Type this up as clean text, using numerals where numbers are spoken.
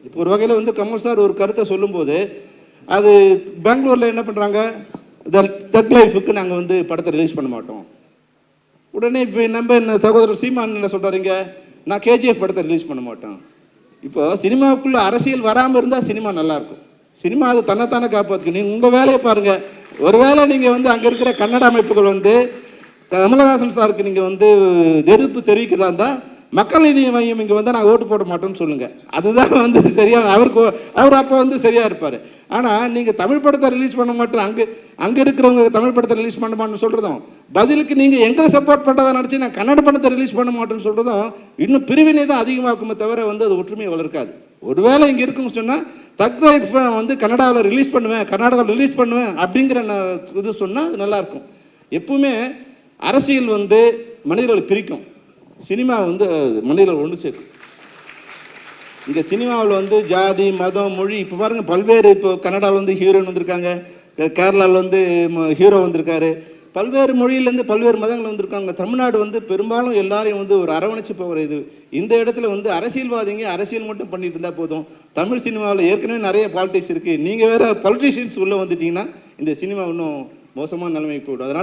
இப்போ ஒரு வகையில் வந்து கமல் சார் ஒரு கருத்தை சொல்லும்போது அது பெங்களூரில் என்ன பண்ணுறாங்க, தக் லைஃபுக்கு நாங்கள் வந்து படத்தை ரிலீஸ் பண்ண மாட்டோம். உடனே இப்போ நம்ம சகோதரர் சீமான் என்ன சொல்கிறாருங்க, நான் கேஜிஎஃப் படத்தை ரிலீஸ் பண்ண மாட்டேன். இப்போ சினிமாவுக்குள்ளே அரசியல் வராமல் இருந்தால் சினிமா நல்லாயிருக்கும். சினிமா அது தன்னைத்தானே காப்பாற்றுக்கு. நீங்கள் உங்கள் வேலையை பாருங்கள். ஒருவேளை நீங்கள் வந்து அங்கே இருக்கிற கன்னட அமைப்புகள் வந்து கமலஹாசன் சாருக்கு நீங்கள் வந்து எதிர்ப்பு தெரிவிக்கிறதா இருந்தால் மக்கள் நீதி மையம் இங்கே வந்து நாங்கள் ஓட்டு போட மாட்டோம்னு சொல்லுங்கள். அதுதான் வந்து சரியான அவர் அப்போ வந்து சரியாக இருப்பார். ஆனால் நீங்கள் தமிழ் படத்தை ரிலீஸ் பண்ண மாட்டோம், அங்கே இருக்கிறவங்க தமிழ் படத்தை ரிலீஸ் பண்ண மாட்டோம்னு சொல்கிறதும், பதிலுக்கு நீங்கள் எங்களை சப்போர்ட் பண்ணுறதா நினச்சி நான் கன்னட படத்தை ரிலீஸ் பண்ண மாட்டேன்னு சொல்கிறதும் இன்னும் பிரிவினை தான் அதிகமாக்குமே தவிர வந்து அது ஒற்றுமையை வளர்க்காது. ஒருவேளை இங்கே இருக்குன்னு சொன்னால் தக் லைஃப் வந்து கன்னடாவில் ரிலீஸ் பண்ணுவேன், கர்நாடகாவில் ரிலீஸ் பண்ணுவேன் அப்படிங்கிற இது சொன்னால் அது நல்லாயிருக்கும். எப்பவுமே அரசியல் வந்து மனிதர்களை பிரிக்கும், சினிமா வந்து மனிதர்கள் ஒன்று சேர்க்கும். இங்கே சினிமாவில் வந்து ஜாதி மதம் மொழி இப்போ பாருங்கள் பல்வேறு, இப்போ கன்னடாவில் வந்து ஹீரோயின் வந்திருக்காங்க, கேரளாவில் வந்து ஹீரோ வந்திருக்காரு, பல்வேறு மொழியிலேருந்து பல்வேறு மதங்கள் வந்திருக்காங்க. தமிழ்நாடு வந்து பெரும்பாலும் எல்லாரையும் வந்து ஒரு அரவணைச்சு போகிற இது. இந்த இடத்துல வந்து அரசியல்வாதிங்க அரசியல் மட்டும் பண்ணிட்டு இருந்தால் போதும். தமிழ் சினிமாவில் ஏற்கனவே நிறைய பாலிடிக்ஸ் இருக்குது, நீங்கள் வேறு பொலிட்டிஷியன்ஸ் உள்ளே வந்துட்டிங்கன்னா இந்த சினிமா இன்னும் மோசமான நிலைமைக்கு போய்டும். அதனால்